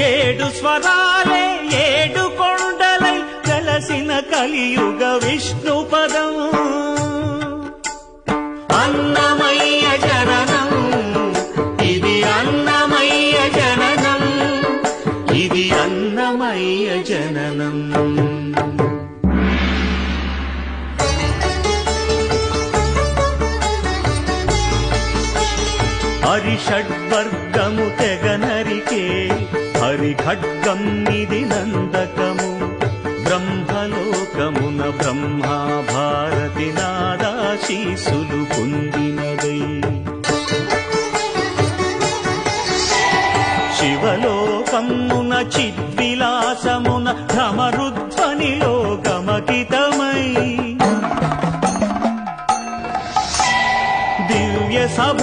ఏడు స్వరాలే ఏడు కొండలై కలసిన కలియుగ విష్ణు పదం అన్నమయ్య జననం ఇది అన్నమయ్య జననం ఇది అన్నమయ్య జననం హరిషడ్వర్గము తెగనరికే హరిఖడ్గం ఇది నందకము బ్రహ్మలోకమున బ్రహ్మా భారతి నాదాశీసులు పొందినదై శివలోకమున చిద్విలాసమున భ్రమరుధ్వనిలో గమకితమై దివ్య సభ